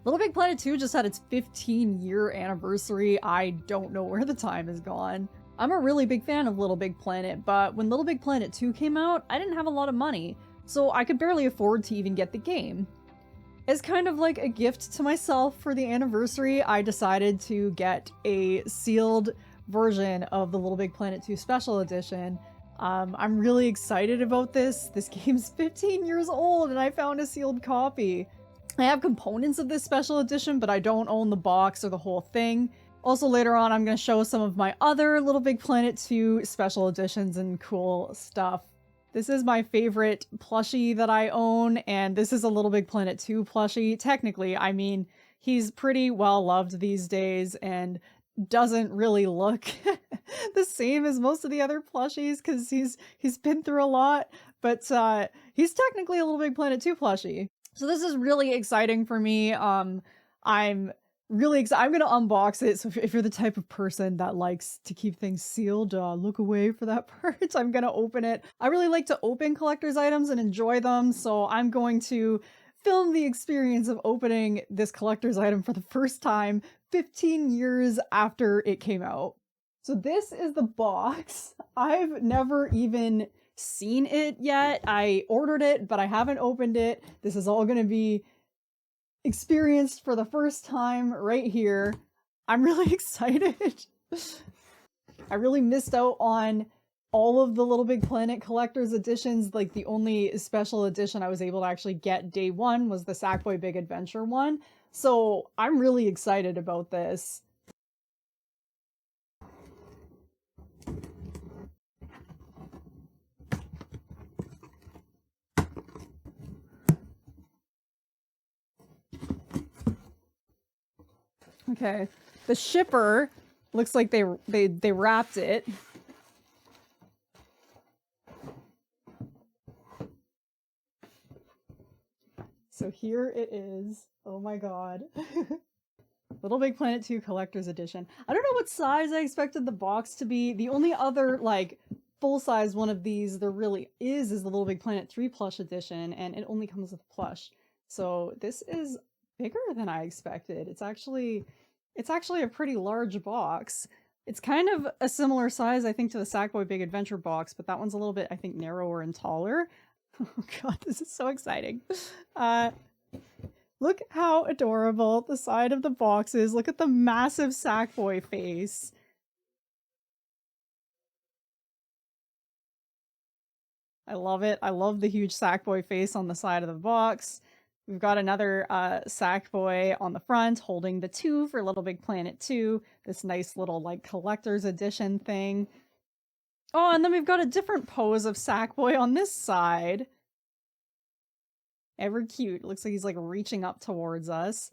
Little Big Planet 2 just had its 15-year anniversary. I don't know where the time has gone. I'm a really big fan of Little Big Planet, but when Little Big Planet 2 came out, I didn't have a lot of money, so I could barely afford to even get the game. As kind of like a gift to myself for the anniversary, I decided to get a sealed version of the Little Big Planet 2 Special Edition. I'm really excited about this. This game's 15 years old and I found a sealed copy. I have components of this special edition, but I don't own the box or the whole thing. Also later on, I'm going to show some of my other Little Big Planet 2 special editions and cool stuff. This is my favorite plushie that I own, and this is a Little Big Planet 2 plushie. Technically, I mean, he's pretty well loved these days and doesn't really look the same as most of the other plushies because he's been through a lot, but he's technically a Little Big Planet 2 plushie. So this is really exciting for me. I'm really excited. I'm gonna unbox it. So if you're the type of person that likes to keep things sealed, look away for that part. I'm gonna open it. I really like to open collector's items and enjoy them. So I'm going to film the experience of opening this collector's item for the first time 15 years after it came out. So this is the box. I've never even seen it yet. I ordered it, but I haven't opened it. This is all going to be experienced for the first time right here. I'm really excited. I really missed out on all of the Little Big Planet collector's editions. Like the only special edition I was able to actually get day one was the Sackboy Big Adventure one. So I'm really excited about this. Okay, the shipper looks like they wrapped it. So here it is. Oh my god. Little Big Planet 2 Collector's Edition. I don't know what size I expected the box to be. The only other, like, full-size one of these there really is the Little Big Planet 3 Plush Edition, and it only comes with plush. So this is bigger than I expected. It's actually a pretty large box. It's kind of a similar size, I think, to the Sackboy Big Adventure box, but that one's a little bit, I think, narrower and taller. Oh god, this is so exciting. Look how adorable the side of the box is. Look at the massive Sackboy face. I love it. I love the huge Sackboy face on the side of the box. We've got another Sackboy on the front holding the 2 for Little Big Planet 2. This nice little like collector's edition thing. Oh, and then we've got a different pose of Sackboy on this side. Ever cute. Looks like he's like reaching up towards us.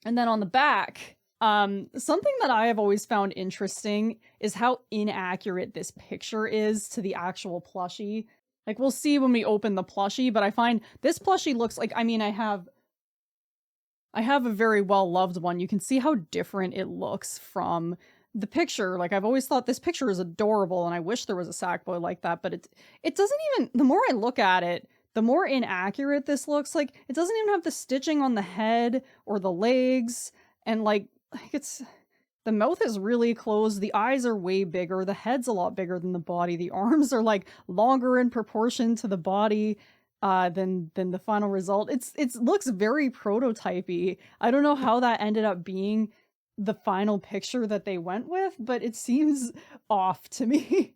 And then on the back, something that I have always found interesting is how inaccurate this picture is to the actual plushie. Like, we'll see when we open the plushie, but I find this plushie looks like, I mean, I have a very well-loved one. You can see how different it looks from the picture. Like, I've always thought this picture is adorable, and I wish there was a Sackboy like that, but it doesn't even, the more I look at it, the more inaccurate this looks. Like, it doesn't even have the stitching on the head or the legs, and like it's, the mouth is really closed, the eyes are way bigger, the head's a lot bigger than the body, the arms are like longer in proportion to the body than the final result. It looks very prototypey. I don't know how that ended up being the final picture that they went with, but it seems off to me.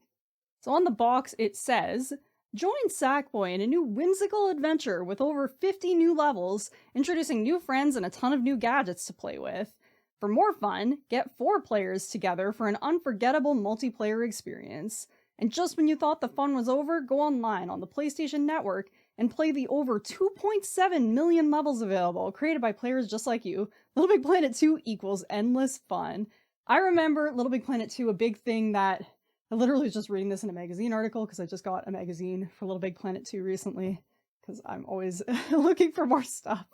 So on the box it says, join Sackboy in a new whimsical adventure with over 50 new levels, introducing new friends and a ton of new gadgets to play with. For more fun, get 4 players together for an unforgettable multiplayer experience. And just when you thought the fun was over, go online on the PlayStation Network and play the over 2.7 million levels available, created by players just like you. Little Big Planet 2 equals endless fun. I remember Little Big Planet 2, a big thing that, I literally was just reading this in a magazine article, because I just got a magazine for Little Big Planet 2 recently, because I'm always looking for more stuff.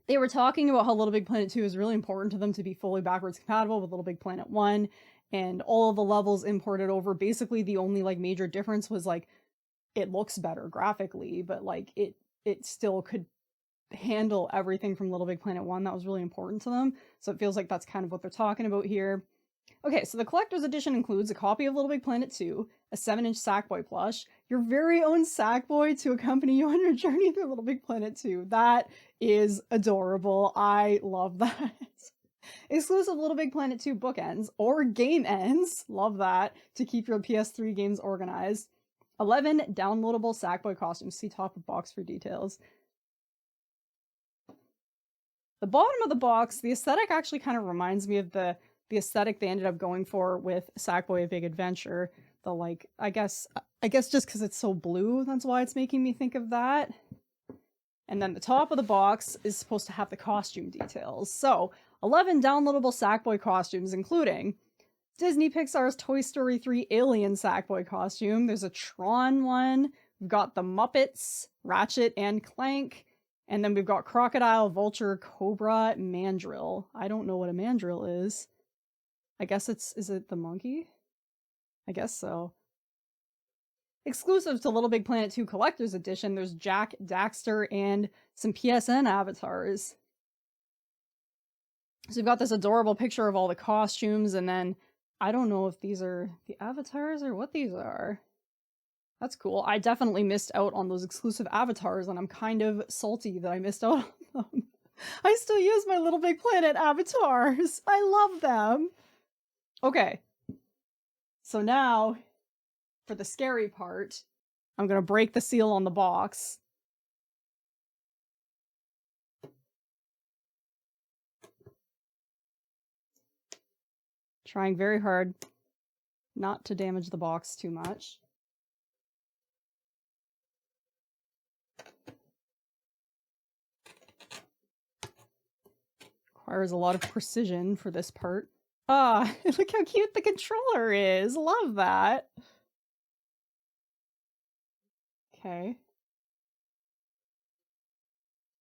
They were talking about how Little Big Planet 2 is really important to them to be fully backwards compatible with Little Big Planet 1, and all of the levels imported over. Basically, the only like major difference was like it looks better graphically, but like it still could handle everything from Little Big Planet 1 that was really important to them. So it feels like that's kind of what they're talking about here. Okay, so the collector's edition includes a copy of Little Big Planet 2, a 7-inch Sackboy plush, your very own Sackboy to accompany you on your journey through Little Big Planet 2. That is adorable. I love that. Exclusive Little Big Planet 2 bookends, or game ends, love that, to keep your PS3 games organized. 11 downloadable Sackboy costumes. See top of box for details. The bottom of the box, the aesthetic actually kind of reminds me of the aesthetic they ended up going for with Sackboy A Big Adventure. The like, I guess just because it's so blue, that's why it's making me think of that. And then the top of the box is supposed to have the costume details. So, 11 downloadable Sackboy costumes, including Disney Pixar's Toy Story 3 Alien Sackboy costume. There's a Tron one. We've got the Muppets, Ratchet and Clank. And then we've got Crocodile, Vulture, Cobra, Mandrill. I don't know what a mandrill is. I guess is it the monkey? I guess so. Exclusive to Little Big Planet 2 Collector's Edition, there's Jack, Daxter, and some PSN avatars. So we've got this adorable picture of all the costumes, and then I don't know if these are the avatars or what these are. That's cool. I definitely missed out on those exclusive avatars, and I'm kind of salty that I missed out on them. I still use my Little Big Planet avatars. I love them. Okay. So now, for the scary part, I'm gonna break the seal on the box. Trying very hard not to damage the box too much. Requires a lot of precision for this part. Ah, look how cute the controller is! Love that! Okay.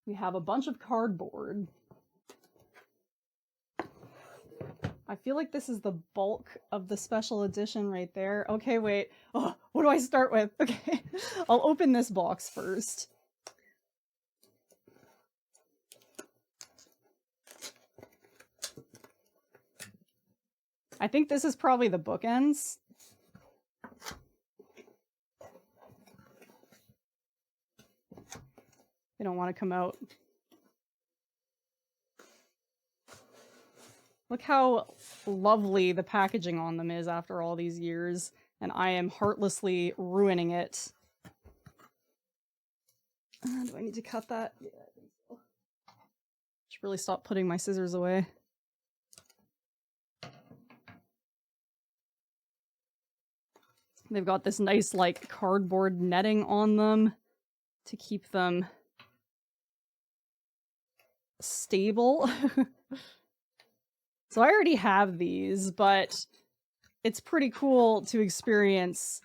We have a bunch of cardboard. I feel like this is the bulk of the special edition right there. Okay, wait. Oh, what do I start with? Okay, I'll open this box first. I think this is probably the bookends. They don't want to come out. Look how lovely the packaging on them is after all these years, and I am heartlessly ruining it. Do I need to cut that? Yeah, I think so. Should really stop putting my scissors away. They've got this nice, like, cardboard netting on them to keep them stable. So I already have these, but it's pretty cool to experience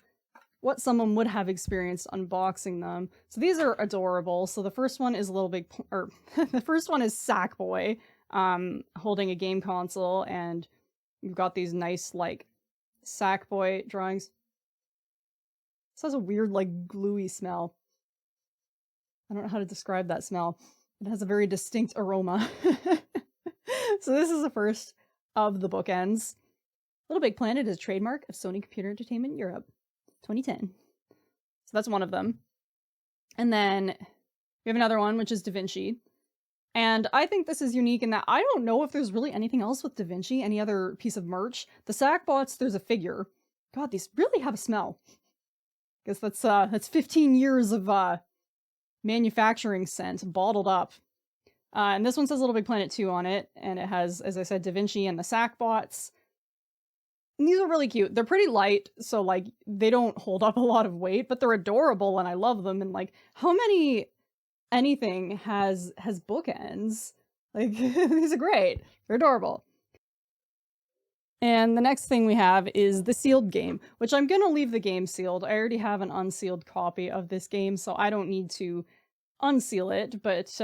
what someone would have experienced unboxing them. So these are adorable. So the first one is the first one is Sackboy, holding a game console, and you've got these nice, like, Sackboy drawings. This has a weird, like, gluey smell. I don't know how to describe that smell. It has a very distinct aroma. So this is the first of the bookends. Little Big Planet is a trademark of Sony Computer Entertainment Europe, 2010. So that's one of them. And then we have another one, which is Da Vinci. And I think this is unique in that I don't know if there's really anything else with Da Vinci, any other piece of merch. The Sackbots, there's a figure. God, these really have a smell. Guess that's 15 years of manufacturing scent bottled up. And this one says Little Big Planet 2 on it, and it has, as I said, Da Vinci and the Sackbots. And these are really cute. They're pretty light, so, like, they don't hold up a lot of weight, but they're adorable, and I love them. And, like, how many anything has bookends? Like, these are great. They're adorable. And the next thing we have is the sealed game, which I'm gonna leave the game sealed. I already have an unsealed copy of this game, so I don't need to unseal it, but,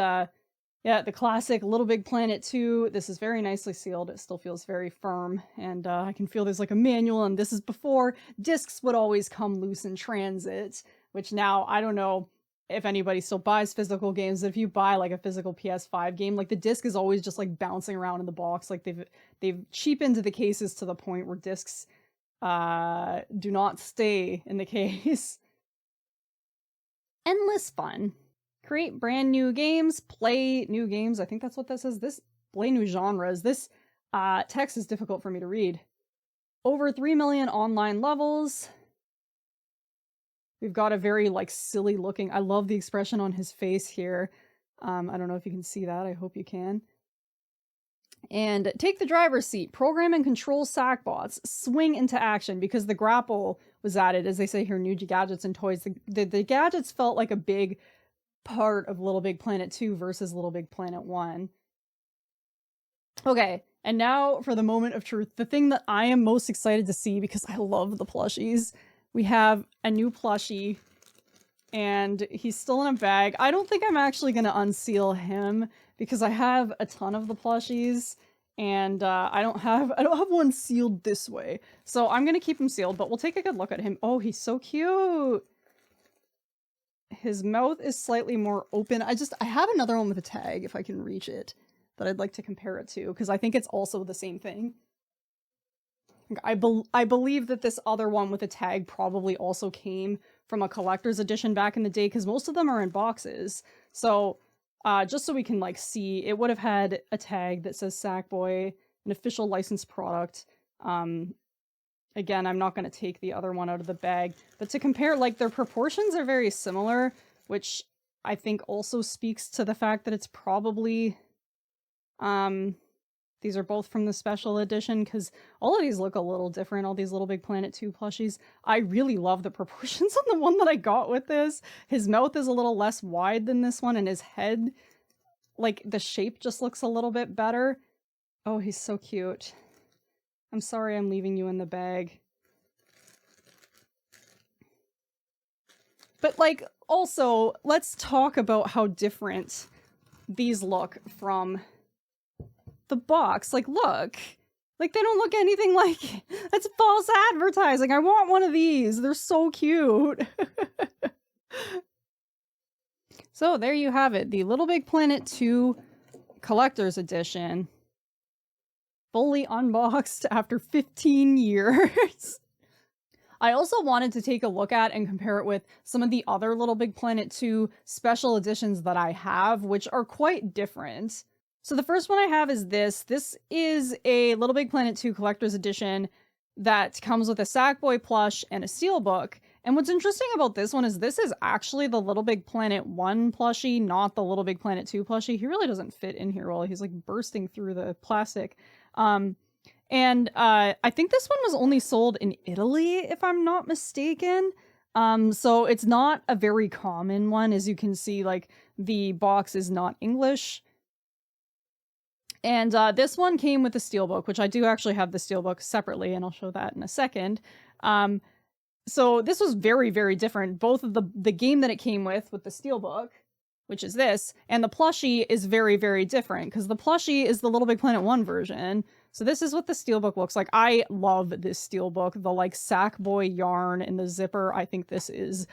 yeah, the classic Little Big Planet 2. This is very nicely sealed. It still feels very firm, and I can feel there's like a manual, and this is before discs would always come loose in transit, which now I don't know if anybody still buys physical games. If you buy like a physical PS5 game, like the disc is always just like bouncing around in the box. Like they've cheapened the cases to the point where discs do not stay in the case. Endless fun. Create brand new games, play new games. I think that's what that says. Play new genres. This text is difficult for me to read. Over 3 million online levels. We've got a very like silly looking, I love the expression on his face here. I don't know if you can see that. I hope you can. And take the driver's seat. Program and control Sackbots. Swing into action, because the grapple was added, as they say here, new gadgets and toys. The gadgets felt like a big part of Little Big Planet 2 versus Little Big Planet 1. Okay, and now for the moment of truth. The thing that I am most excited to see, because I love the plushies. We have a new plushie, and he's still in a bag. I don't think I'm actually going to unseal him, because I have a ton of the plushies, and I don't have one sealed this way. So I'm going to keep him sealed, but we'll take a good look at him. Oh, he's so cute! His mouth is slightly more open. I have another one with a tag, if I can reach it, that I'd like to compare it to, because I think it's also the same thing. I believe that this other one with a tag probably also came from a collector's edition back in the day, because most of them are in boxes. So, just so we can, like, see, it would have had a tag that says Sackboy, an official licensed product. Again, I'm not going to take the other one out of the bag. But to compare, like, their proportions are very similar, which I think also speaks to the fact that it's probably... These are both from the special edition, because all of these look a little different, all these Little Big Planet 2 plushies. I really love the proportions on the one that I got with this. His mouth is a little less wide than this one, and his head, like, the shape just looks a little bit better. Oh, he's so cute. I'm sorry I'm leaving you in the bag. But, like, also, let's talk about how different these look from the box. Like, look. Like, they don't look anything like... That's false advertising. I want one of these. They're so cute. So, there you have it. The Little Big Planet 2 Collector's Edition. Fully unboxed after 15 years. I also wanted to take a look at and compare it with some of the other Little Big Planet 2 special editions that I have, which are quite different. So the first one I have is this. This is a Little Big Planet 2 Collector's Edition that comes with a Sackboy plush and a steelbook. And what's interesting about this one is this is actually the Little Big Planet 1 plushie, not the Little Big Planet 2 plushie. He really doesn't fit in here well. He's like bursting through the plastic. I think this one was only sold in Italy, if I'm not mistaken. So it's not a very common one. As you can see, like, the box is not English. And this one came with the steelbook, which I do actually have the steelbook separately, and I'll show that in a second. So this was very, very different. Both of the game that it came with the steelbook, which is this, and the plushie is very, very different, because the plushie is the Little Big Planet 1 version. So this is what the steelbook looks like. I love this steelbook, the, like, Sackboy yarn and the zipper. I think this is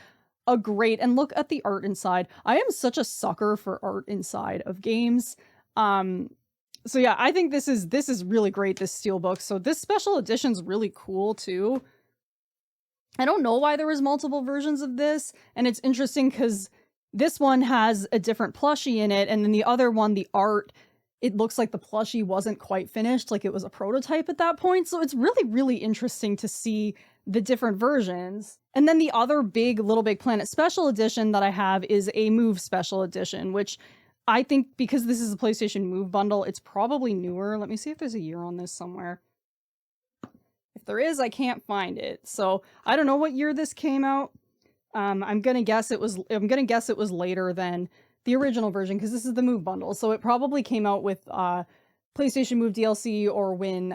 a great, and look at the art inside. I am such a sucker for art inside of games. So yeah, I think this is really great, this steelbook. So this special edition's really cool too. I don't know why there was multiple versions of this, and it's interesting because this one has a different plushie in it, and then the other one, the art, it looks like the plushie wasn't quite finished, like it was a prototype at that point. So it's really, really interesting to see the different versions. And then the other big Little Big Planet special edition that I have is a Move special edition, which I think because this is a PlayStation Move bundle, it's probably newer. Let me see if there's a year on this somewhere. If there is, I can't find it. So I don't know what year this came out. I'm gonna guess it was later than the original version, because this is the Move bundle. So it probably came out with PlayStation Move DLC, or when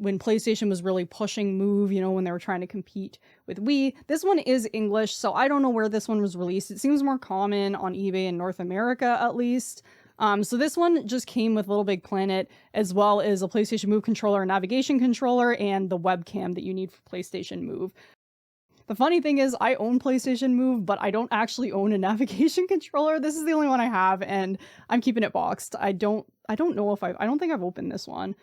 PlayStation was really pushing Move, you know, when they were trying to compete with Wii. This one is English, so I don't know where this one was released. It seems more common on eBay in North America, at least. So this one just came with Little Big Planet, as well as a PlayStation Move controller, a navigation controller, and the webcam that you need for PlayStation Move. The funny thing is I own PlayStation Move, but I don't actually own a navigation controller. This is the only one I have, and I'm keeping it boxed. I don't know if I don't think I've opened this one,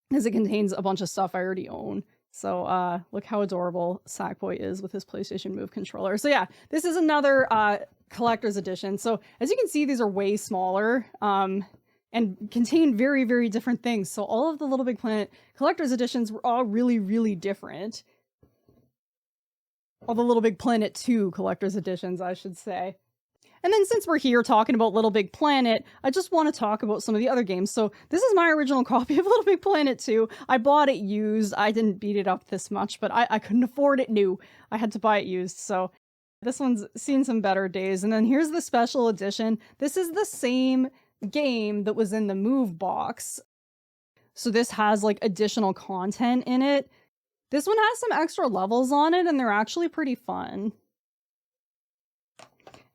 because it contains a bunch of stuff I already own. So look how adorable Sackboy is with his PlayStation Move controller. So yeah, this is another collector's edition. So as you can see, these are way smaller and contain very, very different things. So all of the Little Big Planet collector's editions were all really, really different. All the Little Big Planet 2 collector's editions, I should say. And then since we're here talking about Little Big Planet, I just want to talk about some of the other games. So this is my original copy of Little Big Planet 2. I bought it used. I didn't beat it up this much, but I couldn't afford it new. I had to buy it used, so this one's seen some better days. And then here's the special edition. This is the same game that was in the Move box. So this has like additional content in it. This one has some extra levels on it, and they're actually pretty fun.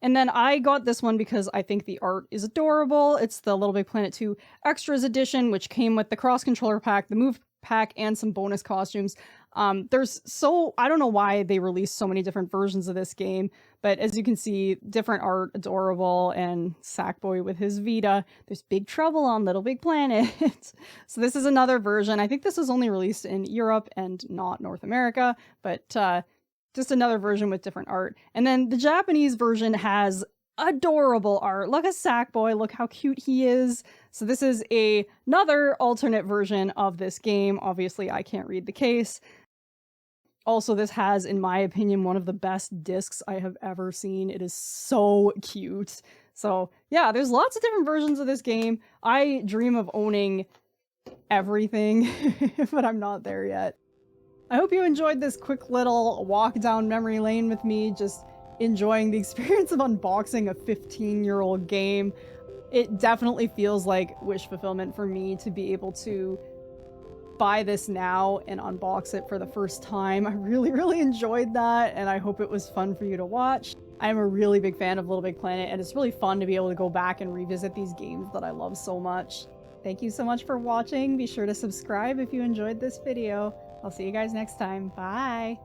And then I got this one because I think the art is adorable. It's the Little Big Planet 2 Extras Edition, which came with the cross-controller pack, the Move pack, and some bonus costumes. I don't know why they released so many different versions of this game, but as you can see, different art, adorable, and Sackboy with his Vita. There's big trouble on Little Big Planet. So this is another version. I think this was only released in Europe and not North America, but just another version with different art. And then the Japanese version has adorable art. Look at Sackboy, look how cute he is. So this is another alternate version of this game. Obviously, I can't read the case. Also, this has, in my opinion, one of the best discs I have ever seen. It is so cute. So yeah, there's lots of different versions of this game. I dream of owning everything, but I'm not there yet. I hope you enjoyed this quick little walk down memory lane with me, just enjoying the experience of unboxing a 15-year-old game. It definitely feels like wish fulfillment for me to be able to buy this now and unbox it for the first time. I really, really enjoyed that, and I hope it was fun for you to watch. I'm a really big fan of Little Big Planet, and it's really fun to be able to go back and revisit these games that I love so much. Thank you so much for watching. Be sure to subscribe if you enjoyed this video. I'll see you guys next time. Bye!